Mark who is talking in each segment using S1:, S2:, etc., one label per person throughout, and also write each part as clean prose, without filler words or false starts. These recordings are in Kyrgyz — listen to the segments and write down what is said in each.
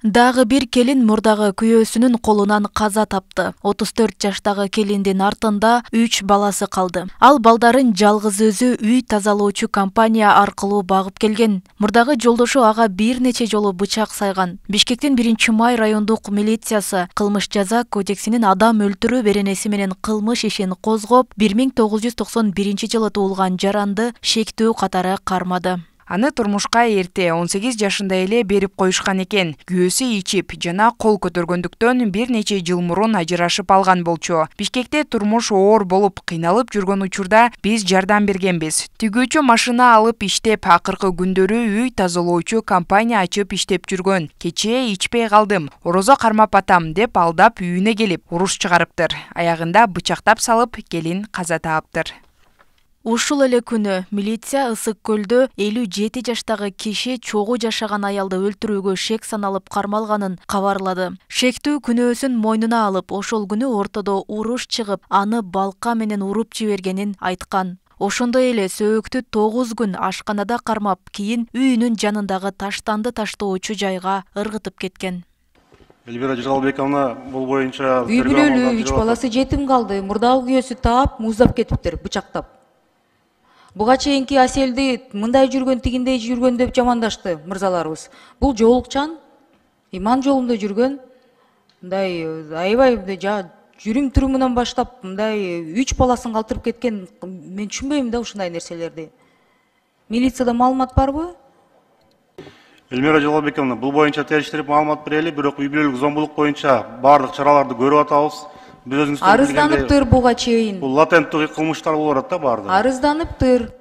S1: Дагы бир келин мурдагы күйөөсүнүн колунан каза тапты. 34 жаштагы келиндин артында 3 баласы калды. Ал балдарын жалгыз өзү үй тазалоочу компания аркылуу багып келген. Мурдагы жолдошу ага бир нече жолу бычак сайган. Бишкектин 1-май райондук милициясы кылмыш жаза кодексинин адам өлтүрүү беренеси менен кылмыш ишин козгоп, 1991-жылы туулган жаранды шектөө катары кармады.
S2: Аны турмушка эрте 18 жашында эле берип коюшкан экен. Күйөөсү ичип жана кол көтөргөндүктөн бир нече жыл мурун ажырашып алган болчу. Бишкекте турмуш оор болуп кыйналып жүргөн учурда биз жардам бергенбиз. Түгүүчү машина алып иштеп, акыркы күндөрү үй тазалоочу компания ачып иштеп жүргөн. Кечээ ичпей калдым, орозо кармап атам деп алдап үйүнө келип уруш чыгарыптыр. Аягында бычактап салып келин каза таптыр.
S1: Ушул эле күнү милиция Ысык көлдө 57 жаштагы киши чогуу жашаган аялды өлтүрүүгө шек саналып кармалганын кабарлады. Шектүү күнөөсүн мойнуна алып, ошол күнү ортодо уруш чыгып, аны балка менен уруп жибергенин айткан. Ошондой эле сөөктү 9 күн ашканада кармап, кийин үйүнүн жанындагы таштанды таштоочу жайга ыргытып кеткен.
S3: Эльвира Жалалбековна бул боюнча
S4: үй бүлөлүү 3 баласы жетим калды. Мурдагы күйөөсү таап, муздап кетиптир, бычактап. Буга чейинки Аселди мындай жүргөн, тигиндей жүргөн деп жамандашты мырзаларыбыз. Бул жоолукчан, иман жолунда жүргөн, мындай аябай жүрүм турумунан баштап мындай 3 баласын калтырып кеткен. Мен түшүнбөйм да ушундай нерселерди. Милицияда маалымат барбы?
S3: Эльвира Жалалбековна, бул боюнча териштирип маалымат берели, бирок үй бүлөлүк зомбулук боюнча бардык чараларды көрүп атабыз.
S4: Арызданыптыр буга чейин.
S3: Бул латенттик кылмыштар болуп атат да барды.
S4: Арызданыптыр.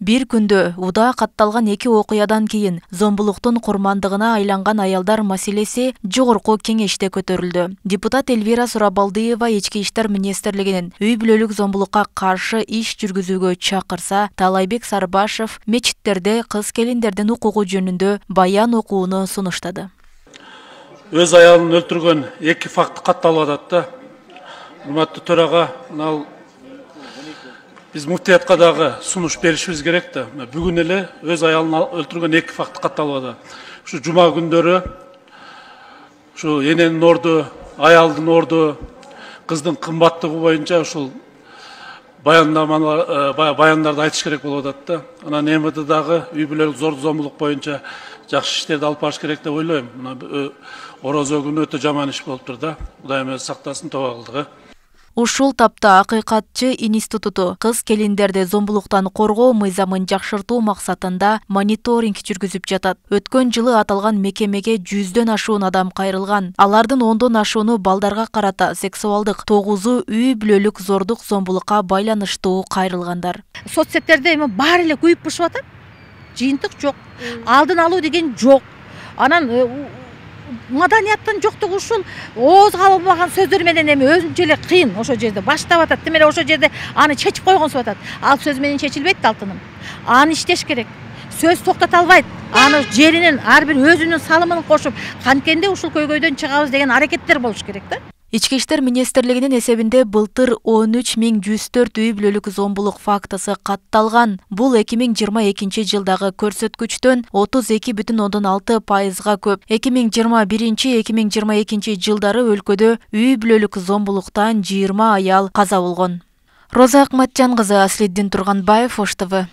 S1: Бир күндө удаа катталган 2 окуядан кийин зомбулуктун курмандыгына айланган аялдар маселеси жогорку кеңеште көтөрүлдү. Депутат Эльвира Сурабалдиева Ички иштер министрлигинин үй бүлөлүк зомбулукка каршы иш жүргүзүүгө чакырса, Талайбек Сарбашев мечиттерде кыз келиндердин укугу жөнүндө баян окууну сунуштады.
S5: Өз аялын өлтүргөн 2 факт катталып атат да. Урматтуу төрага, биз муфтиятка дагы сунуш беришибиз керек да. Бүгүн эле өз аялын өлтүргөн 2 факт катталып атат. Ушу жума күндөрү ушу эненин орду, аялдын орду, кыздын кымбаттыгы боюнча ушул баяндарды айтыш керек болуп атат да. Анан МВД дагы үй бүлөлүк зор зомбулук боюнча жакшы иштерди алып барыш керек деп ойлойм. Орозо күнү өтө жаман иш болуптур да. Кудайым өзү сактасын, тоба кылдыгы.
S1: Ушул тапта Акыйкатчы институту кыз келиндерди зомбулуктан коргоо мыйзамын жакшыртуу максатында мониторинг жүргүзүп жатат. Өткөн жылы аталган мекемеге 100дөн ашуун адам кайрылган. Алардын 10дон ашууну балдарга карата сексуалдык, 9-у үй бүлөлүк зордук зомбулукка байланыштуу кайрылгандар.
S6: Соцсеттерде эми баары эле күйүп бушуп атат. Жыйынтык жок, алдын алуу деген жок. Анан маданияттын жоктугу ушул ооз кабылбаган сөздөр менен эми өзүнчө эле кыйын ошо жерде баштап атат. Демек ошо жерде аны чечип койгонсуп атат. Ал сөз менен чечилбейт да, алтыным. Аны иштеш керек. Сөз токтото албайт. Аны жеринен ар бир өзүнүн салымын кошуп, канткенде ушул көйгөйдөн чыгабыз деген аракеттер болуш керек да.
S1: Ички иштер министрлигинин эсебинде былтыр 13104 үй бүлөлүк зомбулук фактысы катталган. Бул 2022-жылдагы көрсөткүчтөн 32,6%га көп. 2021-2022 жылдары өлкөдө үй бүлөлүк зомбулуктан 20 аял каза болгон. Роза Акматжан кызы, Аслиддин Турганбаев, Ош ТВ.